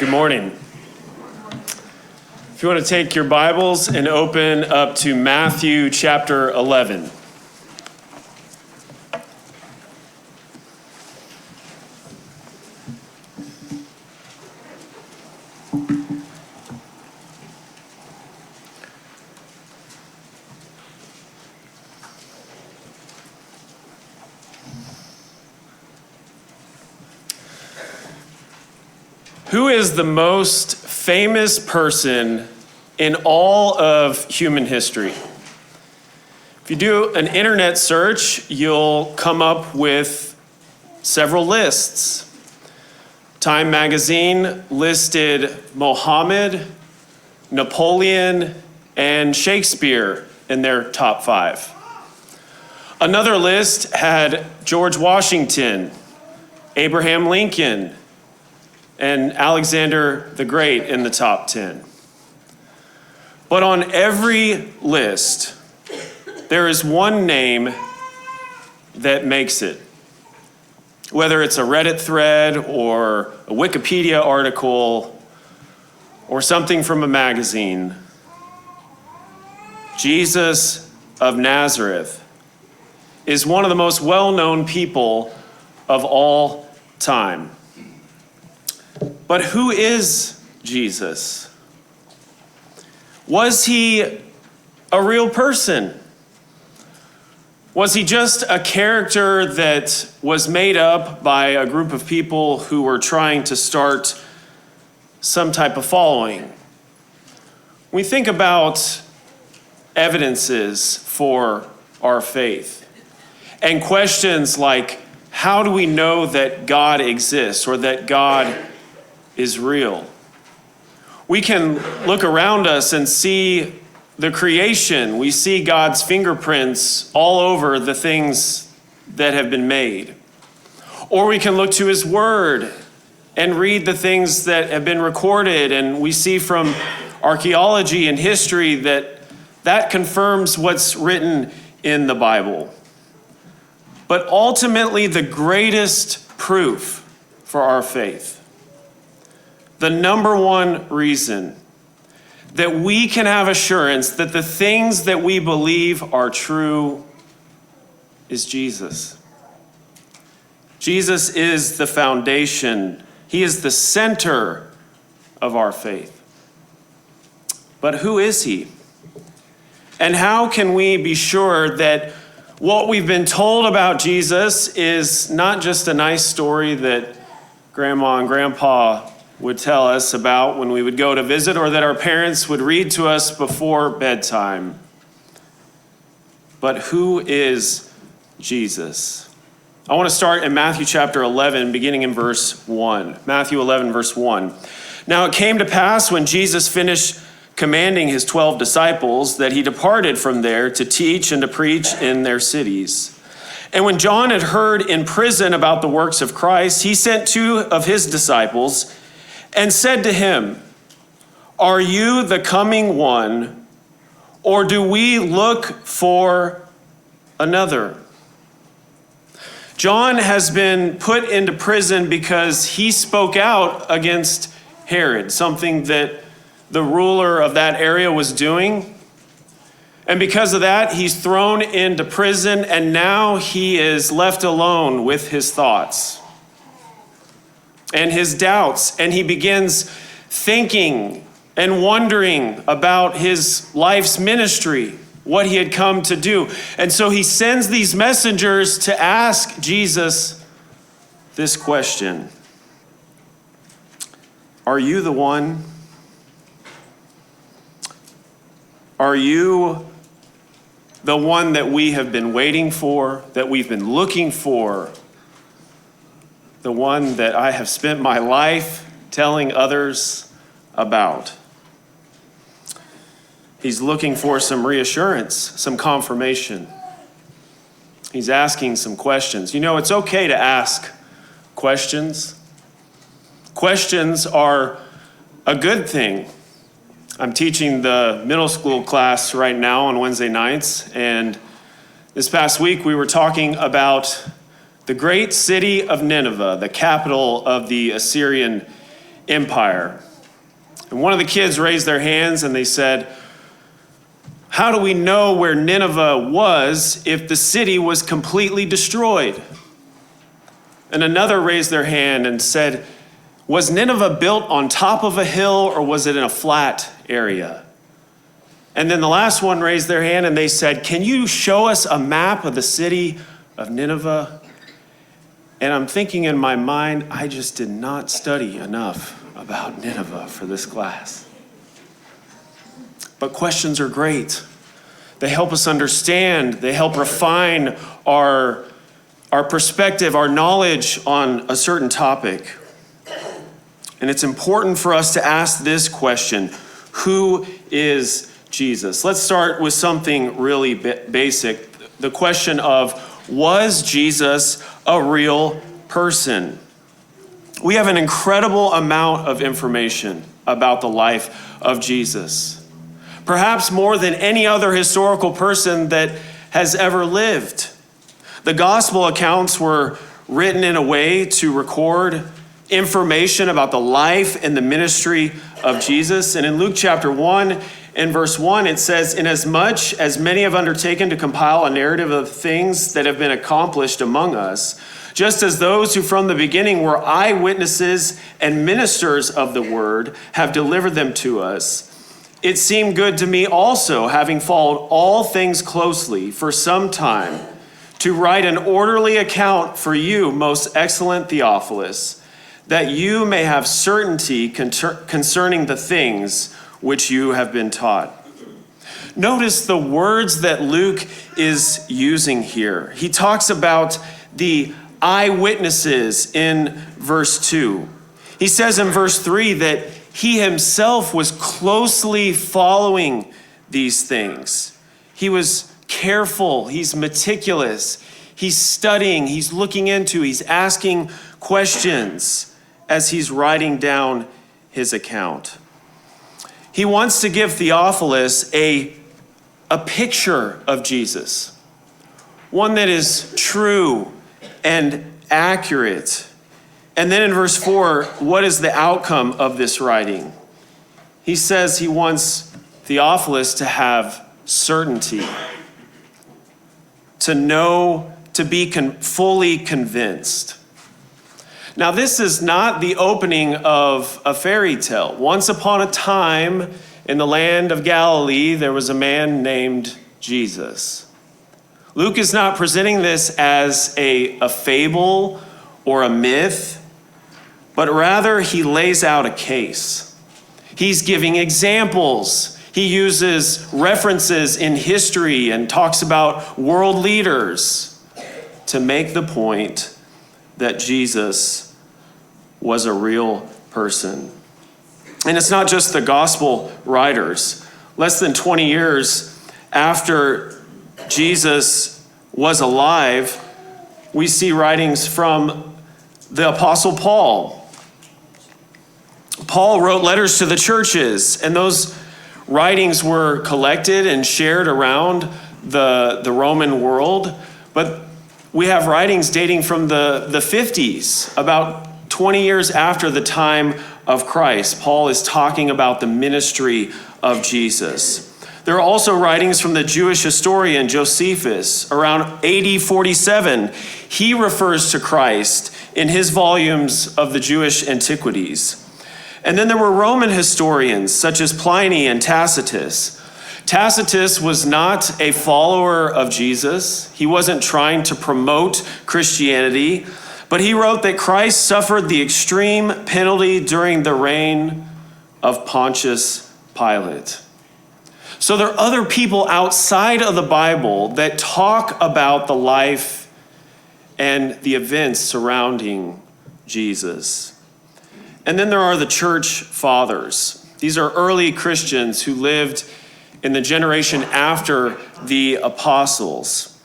Good morning. If you want to take your Bibles and open up to Matthew chapter 11. Who is the most famous person in all of human history? If you do an internet search, you'll come up with several lists. Time magazine listed Muhammad, Napoleon, and Shakespeare in their top 5. Another list had George Washington, Abraham Lincoln, and Alexander the Great in the top 10. But on every list, there is one name that makes it. Whether it's a Reddit thread or a Wikipedia article or something from a magazine, Jesus of Nazareth is one of the most well-known people of all time. But who is Jesus? Was he a real person? Was he just a character that was made up by a group of people who were trying to start some type of following? When we think about evidences for our faith and questions like, how do we know that God exists or that God is real? We can look around us and see the creation. We see God's fingerprints all over the things that have been made. Or we can look to his word and read the things that have been recorded, and we see from archaeology and history that confirms what's written in the Bible. But ultimately, the greatest proof for our faith, the number one reason that we can have assurance that the things that we believe are true is Jesus. Jesus is the foundation. He is the center of our faith. But who is he? And how can we be sure that what we've been told about Jesus is not just a nice story that Grandma and Grandpa would tell us about when we would go to visit, or that our parents would read to us before bedtime? But who is Jesus? I want to start in Matthew chapter 11, beginning in verse 1. Matthew 11, verse 1. Now it came to pass when Jesus finished commanding his 12 disciples that he departed from there to teach and to preach in their cities. And when John had heard in prison about the works of Christ, he sent 2 of his disciples and said to him, "Are you the coming one, or do we look for another?" John has been put into prison because he spoke out against Herod, something that the ruler of that area was doing. And because of that, he's thrown into prison, and now he is left alone with his thoughts and his doubts, and he begins thinking and wondering about his life's ministry, what he had come to do. And so he sends these messengers to ask Jesus this question: are you the one? Are you the one that we have been waiting for, that we've been looking for? The one that I have spent my life telling others about? He's looking for some reassurance, some confirmation. He's asking some questions. You know, it's okay to ask questions. Questions are a good thing. I'm teaching the middle school class right now on Wednesday nights, and this past week we were talking about the great city of Nineveh, the capital of the Assyrian Empire. And one of the kids raised their hands and they said, "How do we know where Nineveh was if the city was completely destroyed?" And another raised their hand and said, "Was Nineveh built on top of a hill or was it in a flat area?" And then the last one raised their hand and they said, "Can you show us a map of the city of Nineveh?" And I'm thinking in my mind, I just did not study enough about Nineveh for this class. But questions are great. They help us understand. They help refine our perspective, our knowledge on a certain topic. And it's important for us to ask this question: who is Jesus? Let's start with something really basic. The question of, was Jesus a real person? We have an incredible amount of information about the life of Jesus. Perhaps more than any other historical person that has ever lived. The gospel accounts were written in a way to record information about the life and the ministry of Jesus. And in Luke chapter 1 and verse 1, it says, "Inasmuch as many have undertaken to compile a narrative of things that have been accomplished among us, just as those who from the beginning were eyewitnesses and ministers of the word have delivered them to us, it seemed good to me also, having followed all things closely for some time, to write an orderly account for you, most excellent Theophilus, that you may have certainty concerning the things which you have been taught." Notice the words that Luke is using here. He talks about the eyewitnesses in verse 2. He says in verse 3 that he himself was closely following these things. He was careful, he's meticulous, he's studying, he's looking into, he's asking questions as he's writing down his account. He wants to give Theophilus a picture of Jesus, one that is true and accurate. And then in verse 4, what is the outcome of this writing? He says he wants Theophilus to have certainty, to know, to be fully convinced. Now, this is not the opening of a fairy tale. Once upon a time in the land of Galilee, there was a man named Jesus. Luke is not presenting this as a fable or a myth, but rather he lays out a case. He's giving examples. He uses references in history and talks about world leaders to make the point that Jesus was a real person. And it's not just the gospel writers. Less than 20 years after Jesus was alive, we see writings from the Apostle Paul. Paul wrote letters to the churches, and those writings were collected and shared around the Roman world. But we have writings dating from the 50s, about 20 years after the time of Christ. Paul is talking about the ministry of Jesus. There are also writings from the Jewish historian Josephus around AD 47. He refers to Christ in his volumes of the Jewish antiquities. And then there were Roman historians such as Pliny and Tacitus. Tacitus was not a follower of Jesus. He wasn't trying to promote Christianity, but he wrote that Christ suffered the extreme penalty during the reign of Pontius Pilate. So there are other people outside of the Bible that talk about the life and the events surrounding Jesus. And then there are the church fathers. These are early Christians who lived in the generation after the apostles.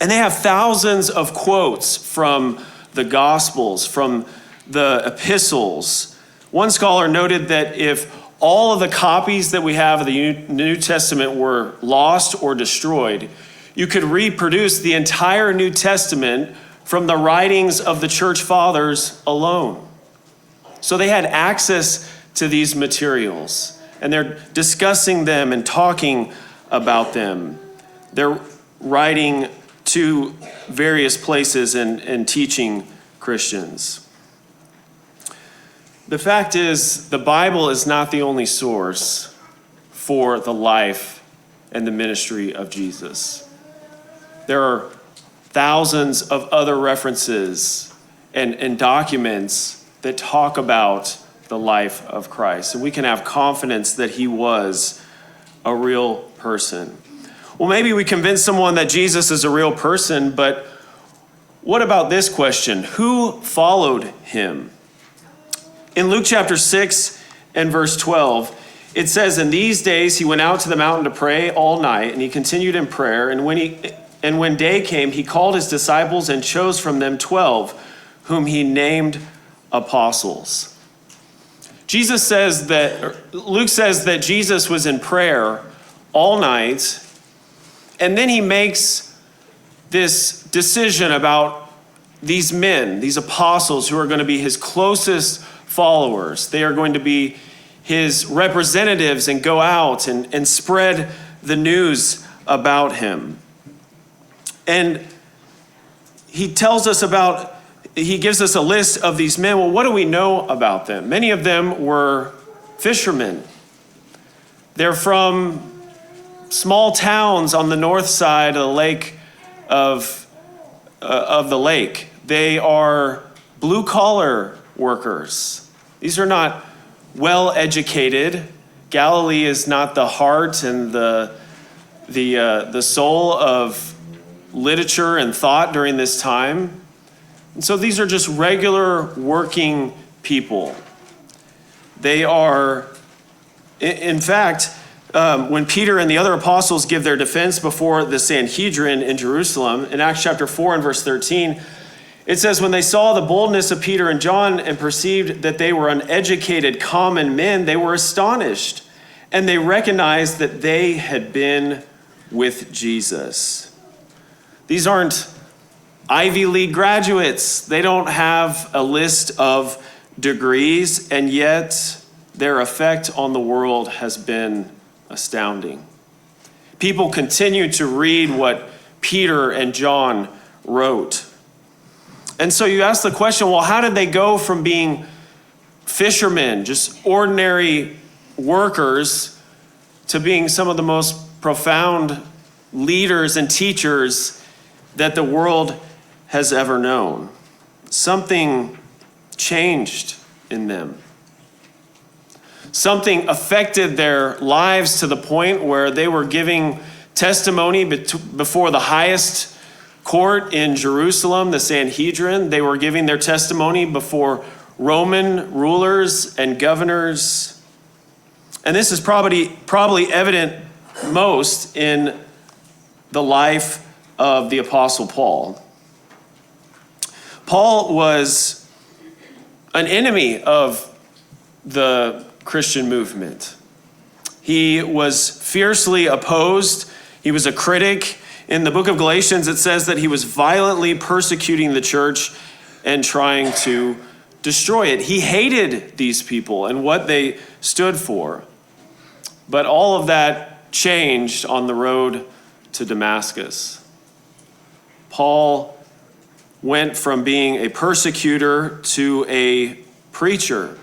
And they have thousands of quotes from the Gospels, from the epistles. One scholar noted that if all of the copies that we have of the New Testament were lost or destroyed, you could reproduce the entire New Testament from the writings of the church fathers alone. So they had access to these materials, and they're discussing them and talking about them. They're writing to various places and teaching Christians. The fact is, the Bible is not the only source for the life and the ministry of Jesus. There are thousands of other references and documents that talk about the life of Christ. And we can have confidence that he was a real person. Well, maybe we convince someone that Jesus is a real person, but what about this question? Who followed him? In Luke chapter 6 and verse 12, it says, "In these days he went out to the mountain to pray all night, and he continued in prayer. And when day came, he called his disciples and chose from them 12, whom he named apostles." Luke says that Jesus was in prayer all night, and then he makes this decision about these men, these apostles who are going to be his closest followers. They are going to be his representatives and go out and spread the news about him. And he gives us a list of these men. Well, what do we know about them? Many of them were fishermen. They're from small towns on the north side of the lake of the lake. They are blue-collar workers. These are not well-educated. Galilee is not the heart and the soul of literature and thought during this time. And so these are just regular working people. They are, in fact, when Peter and the other apostles give their defense before the Sanhedrin in Jerusalem, in Acts chapter 4 and verse 13, it says, "When they saw the boldness of Peter and John and perceived that they were uneducated common men, they were astonished, and they recognized that they had been with Jesus." These aren't Ivy League graduates. They don't have a list of degrees, and yet their effect on the world has been astounding. People continue to read what Peter and John wrote. And so you ask the question, well, how did they go from being fishermen, just ordinary workers, to being some of the most profound leaders and teachers that the world has ever known? Something changed in them. Something affected their lives to the point where they were giving testimony before the highest court in Jerusalem, the Sanhedrin. They were giving their testimony before Roman rulers and governors. And this is probably evident most in the life of the Apostle Paul. Paul was an enemy of the Christian movement. He was fiercely opposed. He was a critic. In the book of Galatians, it says that he was violently persecuting the church and trying to destroy it. He hated these people and what they stood for. But all of that changed on the road to Damascus. Paul went from being a persecutor to a preacher.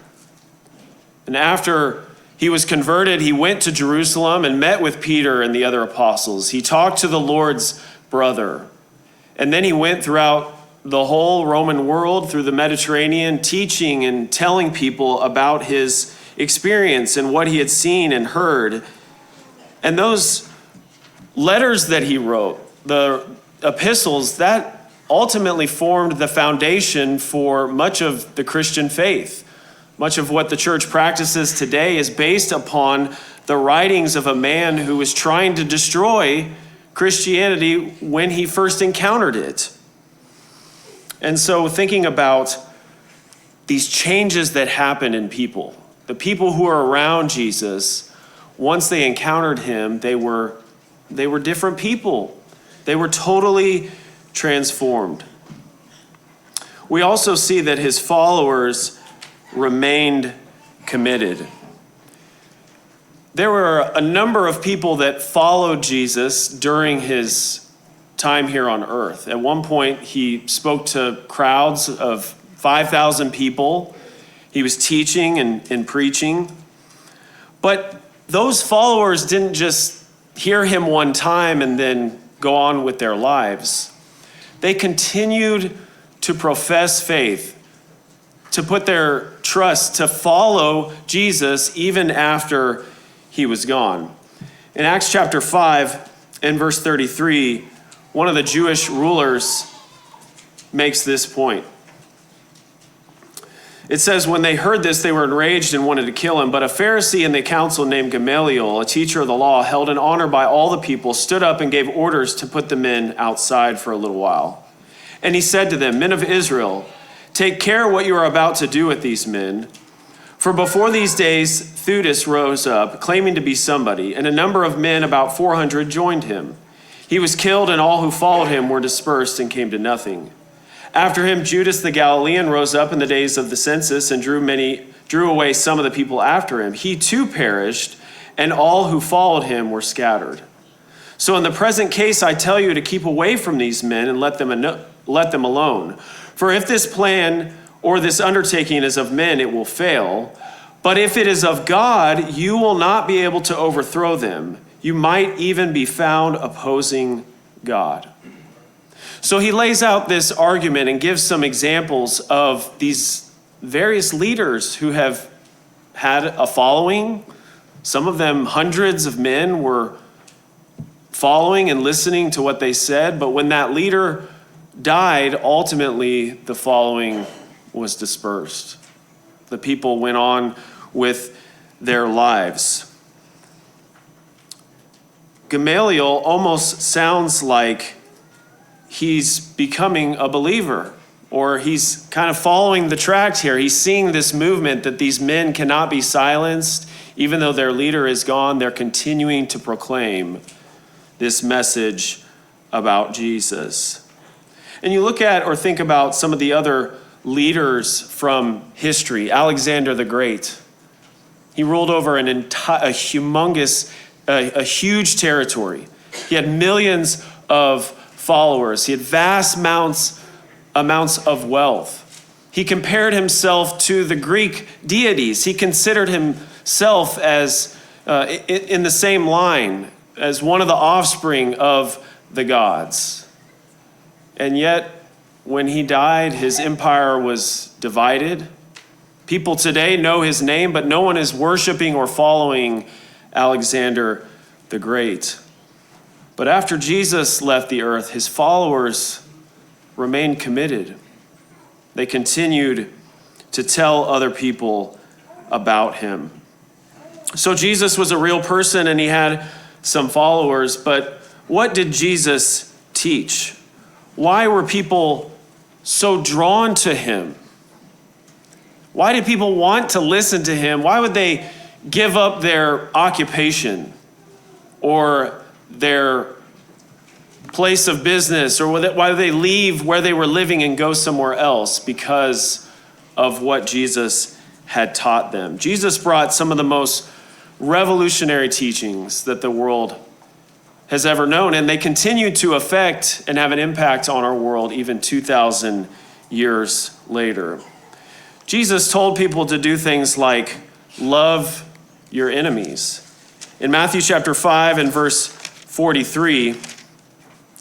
And after he was converted, he went to Jerusalem and met with Peter and the other apostles. He talked to the Lord's brother. And then he went throughout the whole Roman world, through the Mediterranean, teaching and telling people about his experience and what he had seen and heard. And those letters that he wrote, the epistles, that ultimately formed the foundation for much of the Christian faith. Much of what the church practices today is based upon the writings of a man who was trying to destroy Christianity when he first encountered it. And so thinking about these changes that happen in people, the people who are around Jesus, once they encountered him, they were different people. They were totally transformed. We also see that his followers remained committed. There were a number of people that followed Jesus during his time here on earth. At one point, he spoke to crowds of 5,000 people. He was teaching and preaching. But those followers didn't just hear him one time and then go on with their lives. They continued to profess faith, to put their trust, to follow Jesus even after he was gone. In Acts chapter 5 and verse 33, one of the Jewish rulers makes this point. It says, when they heard this, they were enraged and wanted to kill him. But a Pharisee in the council named Gamaliel, a teacher of the law, held in honor by all the people, stood up and gave orders to put the men outside for a little while. And he said to them, men of Israel, take care what you are about to do with these men. For before these days, Theudas rose up, claiming to be somebody, and a number of men, about 400, joined him. He was killed, and all who followed him were dispersed and came to nothing. After him, Judas the Galilean rose up in the days of the census and drew away some of the people after him. He too perished, and all who followed him were scattered. So in the present case, I tell you to keep away from these men and let them alone. For if this plan or this undertaking is of men, it will fail. But if it is of God, you will not be able to overthrow them. You might even be found opposing God. So he lays out this argument and gives some examples of these various leaders who have had a following. Some of them, hundreds of men, were following and listening to what they said. But when that leader died, ultimately the following was dispersed. The people went on with their lives. Gamaliel almost sounds like he's becoming a believer, or he's kind of following the tracks here. He's seeing this movement that these men cannot be silenced. Even though their leader is gone, they're continuing to proclaim this message about Jesus. And you look at or think about some of the other leaders from history. Alexander the Great. He ruled over a huge territory. He had millions of followers. He had vast amounts of wealth. He compared himself to the Greek deities. He considered himself as in the same line as one of the offspring of the gods. And yet, when he died, his empire was divided. People today know his name, but no one is worshiping or following Alexander the Great. But after Jesus left the earth, his followers remained committed. They continued to tell other people about him. So Jesus was a real person and he had some followers, but what did Jesus teach? Why were people so drawn to him? Why did people want to listen to him? Why would they give up their occupation or their place of business, or why would they leave where they were living and go somewhere else because of what Jesus had taught them? Jesus brought some of the most revolutionary teachings that the world has ever known, and they continue to affect and have an impact on our world even 2,000 years later. Jesus told people to do things like love your enemies. In Matthew chapter 5 and verse 43,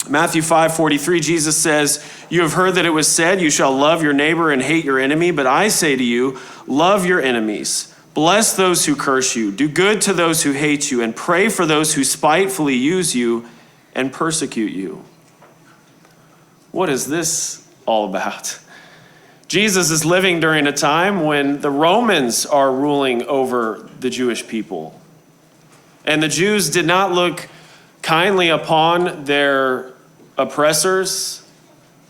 Matthew 5:43, Jesus says, you have heard that it was said, you shall love your neighbor and hate your enemy, but I say to you, love your enemies. Bless those who curse you. Do good to those who hate you, and pray for those who spitefully use you and persecute you. What is this all about? Jesus is living during a time when the Romans are ruling over the Jewish people. And the Jews did not look kindly upon their oppressors.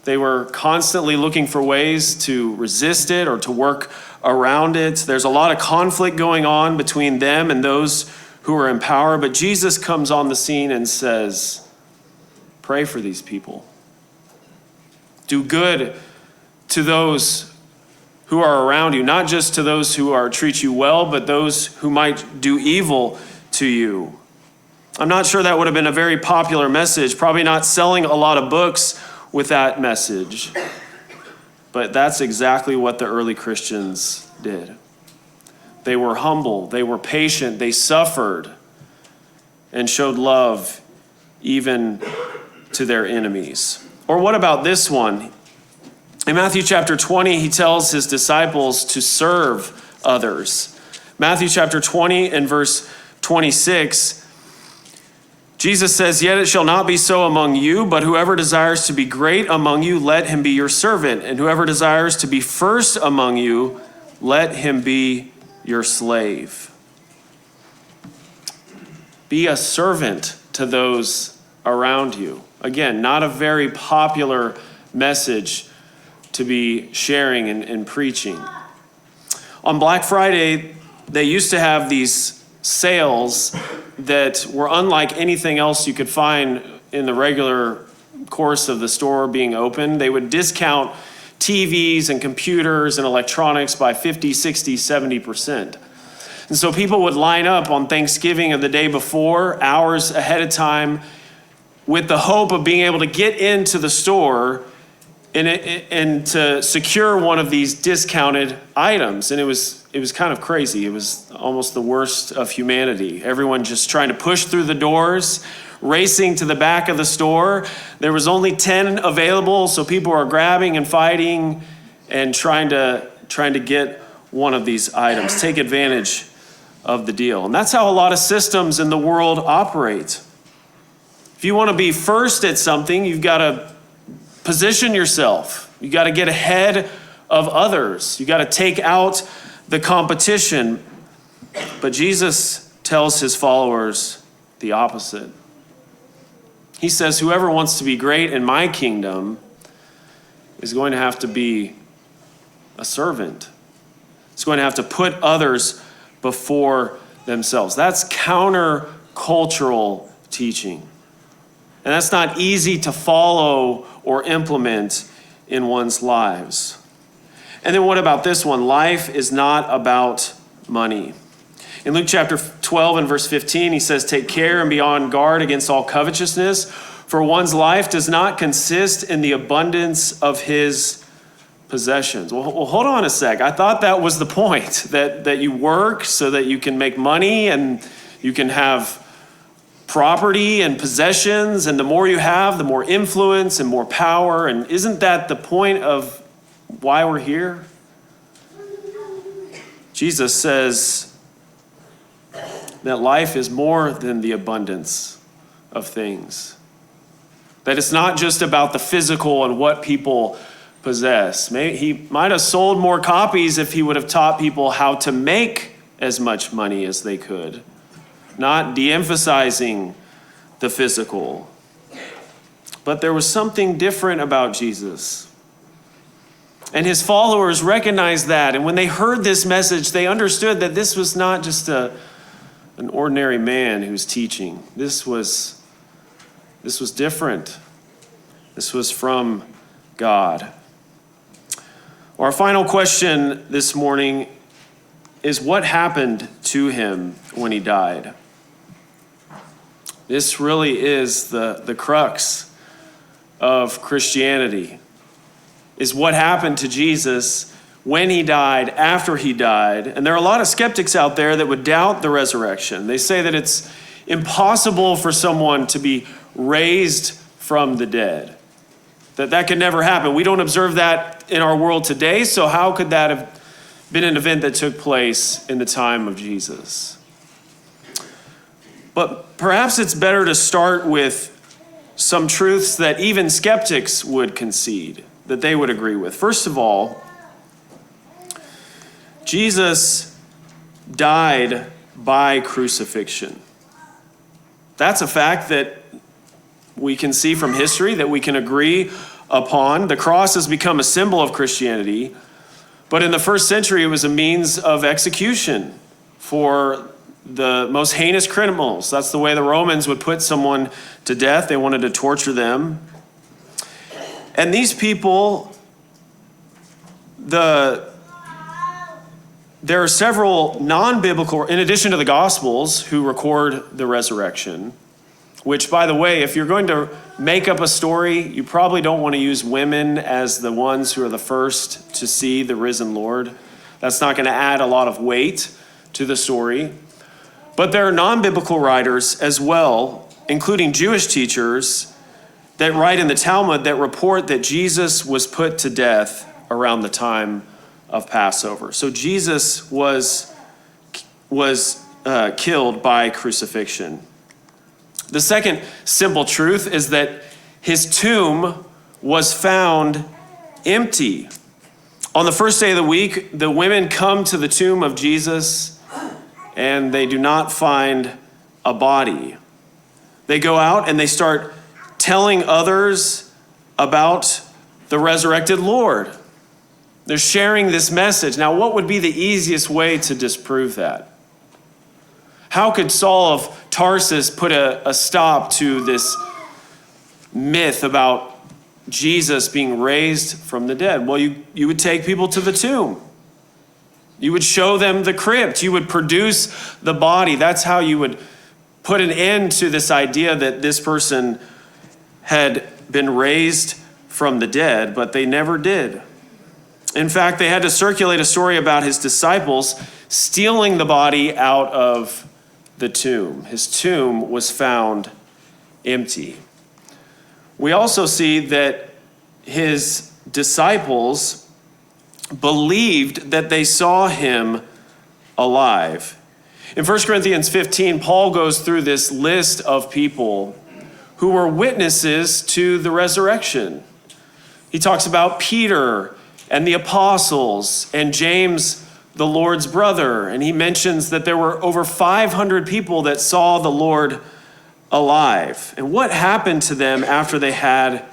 They were constantly looking for ways to resist it or to work around it. There's a lot of conflict going on between them and those who are in power. But Jesus comes on the scene and says, pray for these people. Do good to those who are around you, not just to those who treat you well, but those who might do evil to you. I'm not sure that would have been a very popular message, probably not selling a lot of books with that message. But that's exactly what the early Christians did. They were humble, they were patient, they suffered and showed love even to their enemies. Or what about this one? In Matthew chapter 20, he tells his disciples to serve others. Matthew chapter 20 and verse 26, Jesus says, "Yet it shall not be so among you, but whoever desires to be great among you, let him be your servant. And whoever desires to be first among you, let him be your slave." Be a servant to those around you. Again, not a very popular message to be sharing and preaching. On Black Friday, they used to have these sales that were unlike anything else you could find in the regular course of the store being open. They would discount TVs and computers and electronics by 50, 60, 70%. And so people would line up on Thanksgiving or the day before, hours ahead of time, with the hope of being able to get into the store and to secure one of these discounted items. And it was kind of crazy. It was almost the worst of humanity. Everyone just trying to push through the doors, racing to the back of the store. There was only 10 available, so people are grabbing and fighting and trying to get one of these items, take advantage of the deal. And that's how a lot of systems in the world operate. If you want to be first at something, you've got to position yourself. You got to get ahead of others. You got to take out the competition. But Jesus tells his followers the opposite. He says, whoever wants to be great in my kingdom is going to have to be a servant. It's going to have to put others before themselves. That's counter-cultural teaching. And that's not easy to follow or implement in one's lives. And then what about this one? Life is not about money. In Luke chapter 12 and verse 15, he says, "Take care and be on guard against all covetousness, for one's life does not consist in the abundance of his possessions." Well, hold on a sec. I thought that was the point, that you work so that you can make money and you can have property and possessions, and the more you have, the more influence and more power. And isn't that the point of why we're here? Jesus says that life is more than the abundance of things. That it's not just about the physical and what people possess. Maybe he might have sold more copies if he would have taught people how to make as much money as they could, not de-emphasizing the physical. But there was something different about Jesus. And his followers recognized that. And when they heard this message, they understood that this was not just an ordinary man who's teaching. This was different. This was from God. Our final question this morning is, what happened to him when he died? This really is the crux of Christianity, is what happened to Jesus when he died, after he died. And there are a lot of skeptics out there that would doubt the resurrection. They say that it's impossible for someone to be raised from the dead, that could never happen. We don't observe that in our world today, so how could that have been an event that took place in the time of Jesus? But perhaps it's better to start with some truths that even skeptics would concede, that they would agree with. First of all, Jesus died by crucifixion. That's a fact that we can see from history, that we can agree upon. The cross has become a symbol of Christianity, but in the first century, it was a means of execution for the most heinous criminals. That's the way the Romans would put someone to death. They wanted to torture them. And these people, the there are several non-biblical, in addition to the Gospels, who record the resurrection, which, by the way, if you're going to make up a story, you probably don't want to use women as the ones who are the first to see the risen Lord. That's not going to add a lot of weight to the story. But there are non-biblical writers as well, including Jewish teachers, that write in the Talmud that report that Jesus was put to death around the time of Passover. So Jesus was killed by crucifixion. The second simple truth is that his tomb was found empty. On the first day of the week, the women come to the tomb of Jesus and they do not find a body. They go out and they start telling others about the resurrected Lord. They're sharing this message. Now, what would be the easiest way to disprove that? How could Saul of Tarsus put a stop to this myth about Jesus being raised from the dead? Well, you would take people to the tomb. You would show them the crypt. You would produce the body. That's how you would put an end to this idea that this person had been raised from the dead, but they never did. In fact, they had to circulate a story about his disciples stealing the body out of the tomb. His tomb was found empty. We also see that his disciples believed that they saw him alive. In 1 Corinthians 15, Paul goes through this list of people who were witnesses to the resurrection. He talks about Peter and the apostles and James, the Lord's brother. And he mentions that there were over 500 people that saw the Lord alive. And what happened to them after they had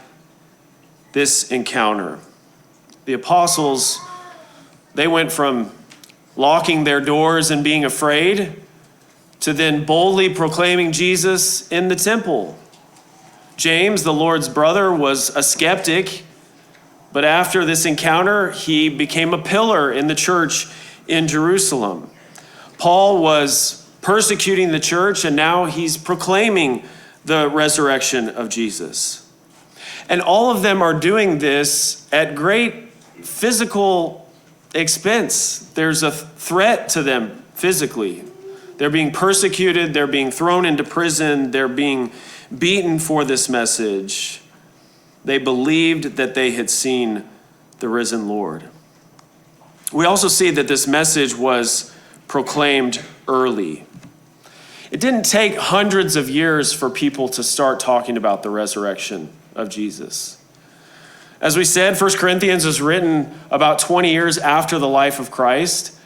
this encounter? The apostles, they went from locking their doors and being afraid to then boldly proclaiming Jesus in the temple. James, the Lord's brother, was a skeptic, but after this encounter, he became a pillar in the church in Jerusalem. Paul was persecuting the church, and now he's proclaiming the resurrection of Jesus. And all of them are doing this at great physical expense. There's a threat to them physically. They're being persecuted, they're being thrown into prison, they're being beaten for this message. They believed that they had seen the risen Lord. We also see that this message was proclaimed early. It didn't take hundreds of years for people to start talking about the resurrection of Jesus. As we said, 1 Corinthians is written about 20 years after the life of Christ.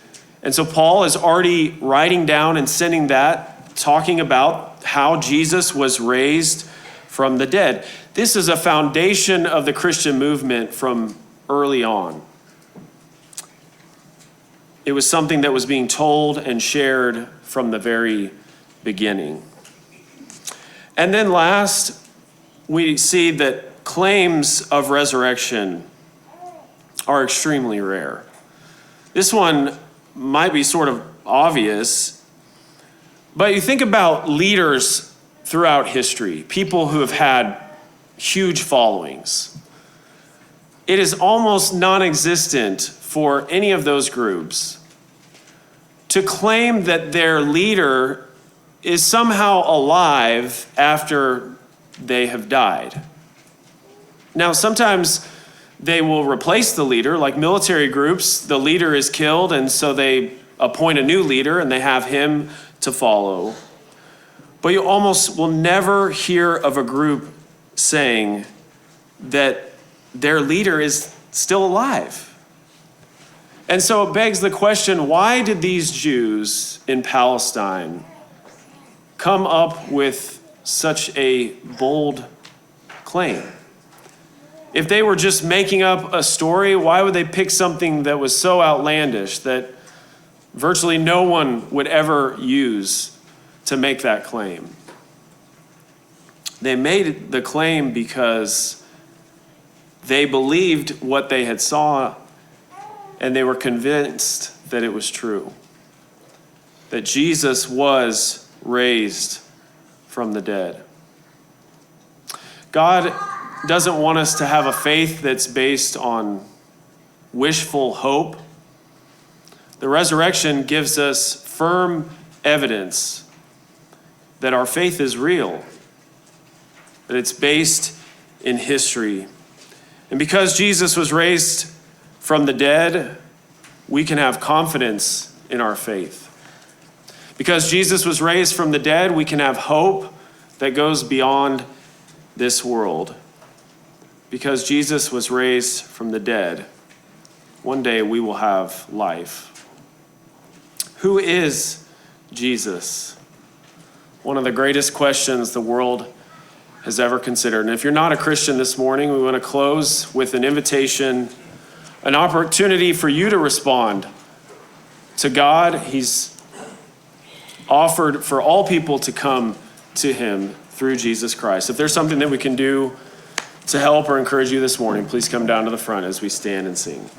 And so Paul is already writing down and sending that, talking about how Jesus was raised from the dead. This is a foundation of the Christian movement from early on. It was something that was being told and shared from the very beginning. And then last, we see that claims of resurrection are extremely rare. This one might be sort of obvious, but you think about leaders throughout history, people who have had huge followings. It is almost non-existent for any of those groups to claim that their leader is somehow alive after they have died. Now, sometimes they will replace the leader, like military groups. The leader is killed, and so they appoint a new leader, and they have him to follow. But you almost will never hear of a group saying that their leader is still alive. And so it begs the question, why did these Jews in Palestine come up with such a bold claim? If they were just making up a story, why would they pick something that was so outlandish that virtually no one would ever use to make that claim? They made the claim because they believed what they had saw and they were convinced that it was true, that Jesus was raised from the dead. God doesn't want us to have a faith that's based on wishful hope. The resurrection gives us firm evidence that our faith is real, that it's based in history. And because Jesus was raised from the dead, we can have confidence in our faith. Because Jesus was raised from the dead, we can have hope that goes beyond this world. Because Jesus was raised from the dead, one day we will have life. Who is Jesus? One of the greatest questions the world has ever considered. And if you're not a Christian this morning, we want to close with an invitation, an opportunity for you to respond to God. He's offered for all people to come to him through Jesus Christ. If there's something that we can do to help or encourage you this morning, please come down to the front as we stand and sing.